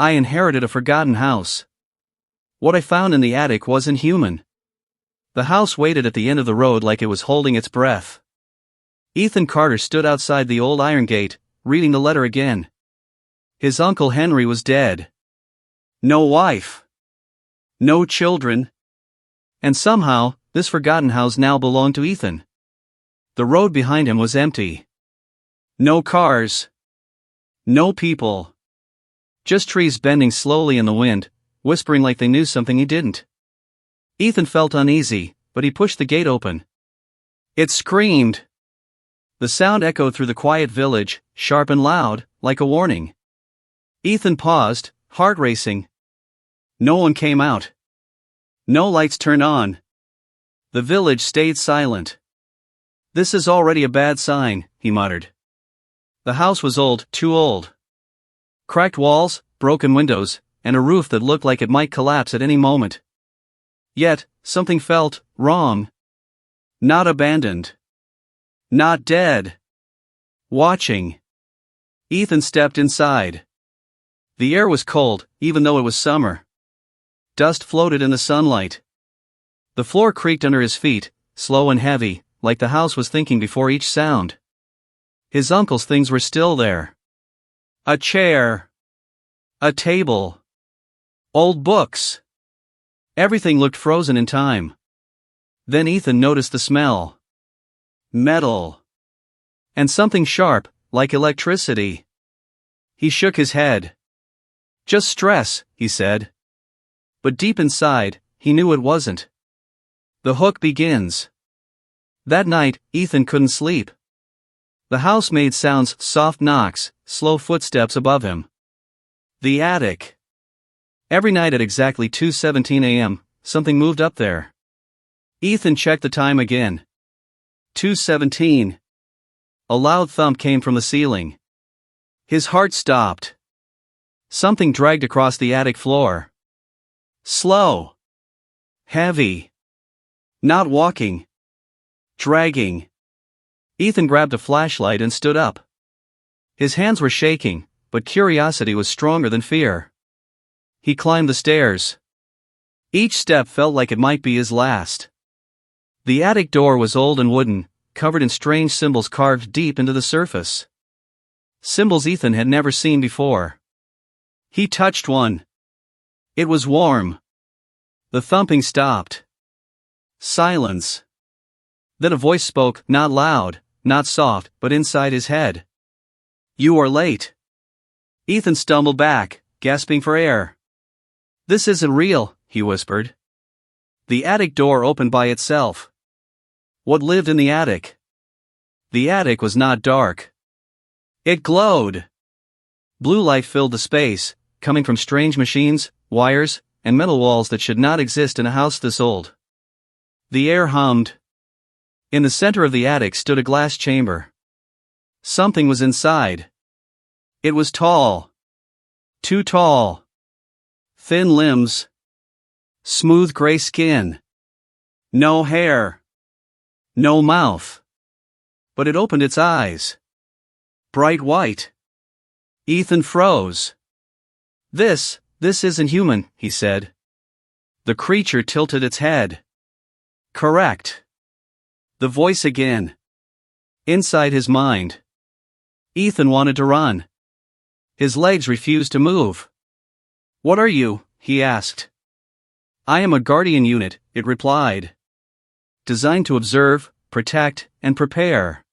I inherited a forgotten house. What I found in the attic wasn't human. The house waited at the end of the road like it was holding its breath. Ethan Carter stood outside the old iron gate, reading the letter again. His Uncle Henry was dead. No wife. No children. And somehow, this forgotten house now belonged to Ethan. The road behind him was empty. No cars. No people. Just trees bending slowly in the wind, whispering like they knew something he didn't. Ethan felt uneasy, but he pushed the gate open. It screamed. The sound echoed through the quiet village, sharp and loud, like a warning. Ethan paused, heart racing. No one came out. No lights turned on. The village stayed silent. This is already a bad sign, he muttered. The house was old, too old. Cracked walls, broken windows, and a roof that looked like it might collapse at any moment. Yet, something felt wrong. Not abandoned. Not dead. Watching. Ethan stepped inside. The air was cold, even though it was summer. Dust floated in the sunlight. The floor creaked under his feet, slow and heavy, like the house was thinking before each sound. His uncle's things were still there. A chair. A table. Old books. Everything looked frozen in time. Then Ethan noticed the smell. Metal. And something sharp, like electricity. He shook his head. Just stress, he said. But deep inside, he knew it wasn't. The hook begins. That night, Ethan couldn't sleep. The house made sounds, soft knocks, slow footsteps above him. The attic. Every night at exactly 2:17 a.m., something moved up there. Ethan checked the time again. 2:17. A loud thump came from the ceiling. His heart stopped. Something dragged across the attic floor. Slow. Heavy. Not walking. Dragging. Ethan grabbed a flashlight and stood up. His hands were shaking, but curiosity was stronger than fear. He climbed the stairs. Each step felt like it might be his last. The attic door was old and wooden, covered in strange symbols carved deep into the surface. Symbols Ethan had never seen before. He touched one. It was warm. The thumping stopped. Silence. Then a voice spoke, not loud, not soft, but inside his head. You are late. Ethan stumbled back, gasping for air. This isn't real, he whispered. The attic door opened by itself. What lived in the attic? The attic was not dark. It glowed. Blue light filled the space, coming from strange machines, wires, and metal walls that should not exist in a house this old. The air hummed. In the center of the attic stood a glass chamber. Something was inside. It was tall. Too tall. Thin limbs. Smooth gray skin. No hair. No mouth. But it opened its eyes. Bright white. Ethan froze. This isn't human, he said. The creature tilted its head. Correct. The voice again. Inside his mind. Ethan wanted to run. His legs refused to move. What are you? He asked. I am a guardian unit, it replied. Designed to observe, protect, and prepare.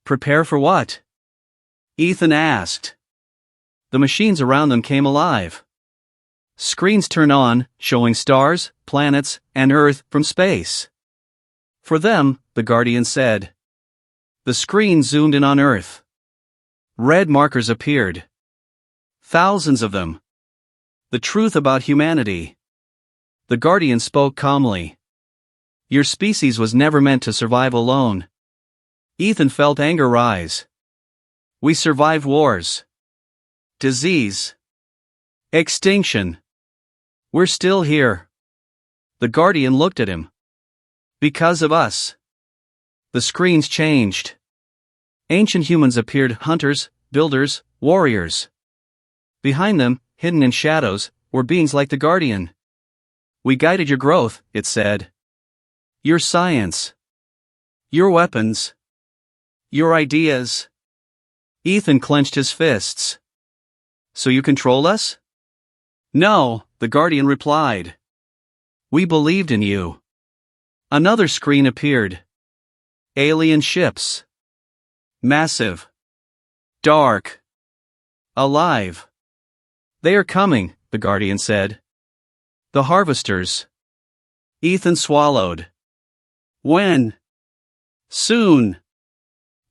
Prepare for what? Ethan asked. The machines around them came alive. Screens turned on, showing stars, planets, and Earth from space. For them, the Guardian said. The screen zoomed in on Earth. Red markers appeared. Thousands of them. The truth about humanity. The Guardian spoke calmly. Your species was never meant to survive alone. Ethan felt anger rise. We survived wars. Disease. Extinction. We're still here. The Guardian looked at him. Because of us. The screens changed. Ancient humans appeared, hunters, builders, warriors. Behind them, hidden in shadows, were beings like the Guardian. "We guided your growth," it said. "Your science. Your weapons. Your ideas." Ethan clenched his fists. "So you control us?" "No," the Guardian replied. "We believed in you." Another screen appeared. Alien ships. Massive. Dark. Alive. "They are coming," the Guardian said. "The harvesters." Ethan swallowed. "When?" "Soon."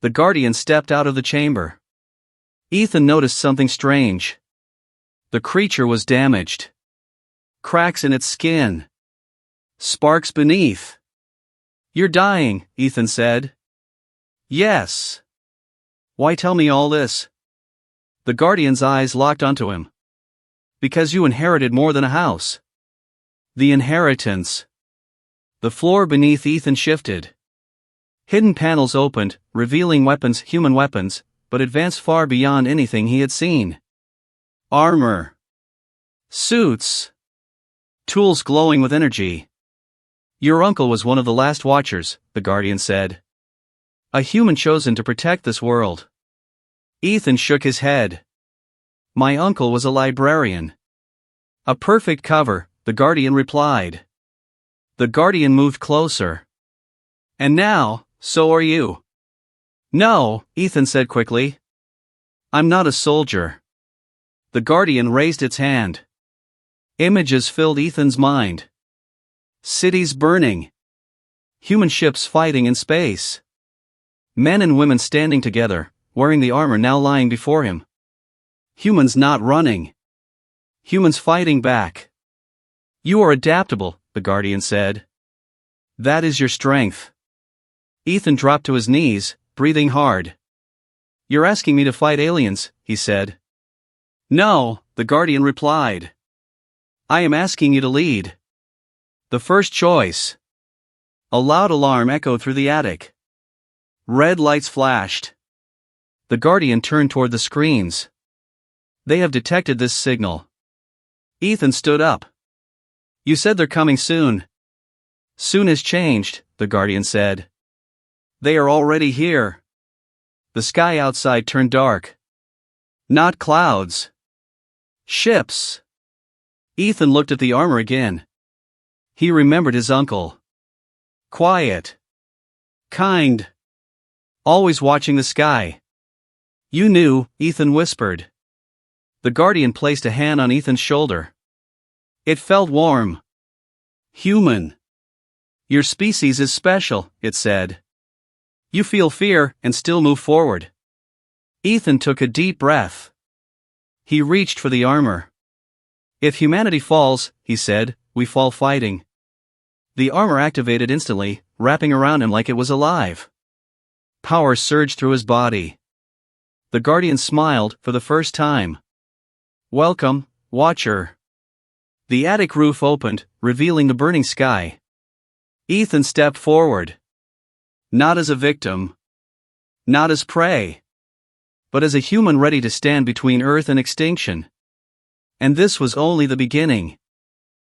The Guardian stepped out of the chamber. Ethan noticed something strange. The creature was damaged. Cracks in its skin. Sparks beneath. "You're dying," Ethan said. "Yes." "Why tell me all this?" The Guardian's eyes locked onto him. "Because you inherited more than a house." The inheritance. The floor beneath Ethan shifted. Hidden panels opened, revealing weapons, human weapons, but advanced far beyond anything he had seen. Armor. Suits. Tools glowing with energy. "Your uncle was one of the last Watchers," the Guardian said. "A human chosen to protect this world." Ethan shook his head. "My uncle was a librarian." "A perfect cover," the Guardian replied. The Guardian moved closer. "And now, so are you." "No," Ethan said quickly. "I'm not a soldier." The Guardian raised its hand. Images filled Ethan's mind. Cities burning. Human ships fighting in space. Men and women standing together, wearing the armor now lying before him. Humans not running. Humans fighting back. "You are adaptable," the Guardian said. "That is your strength." Ethan dropped to his knees, breathing hard. "You're asking me to fight aliens," he said. "No," the Guardian replied. "I am asking you to lead. The first choice." A loud alarm echoed through the attic. Red lights flashed. The Guardian turned toward the screens. "They have detected this signal." Ethan stood up. "You said they're coming soon." "Soon has changed," the Guardian said. "They are already here." The sky outside turned dark. Not clouds. Ships. Ethan looked at the armor again. He remembered his uncle. Quiet. Kind. Always watching the sky. "You knew," Ethan whispered. The Guardian placed a hand on Ethan's shoulder. It felt warm. Human. "Your species is special," it said. "You feel fear and still move forward." Ethan took a deep breath. He reached for the armor. "If humanity falls," he said, "we fall fighting." The armor activated instantly, wrapping around him like it was alive. Power surged through his body. The Guardian smiled for the first time. "Welcome, Watcher." The attic roof opened, revealing the burning sky. Ethan stepped forward. Not as a victim. Not as prey. But as a human ready to stand between Earth and extinction. And this was only the beginning.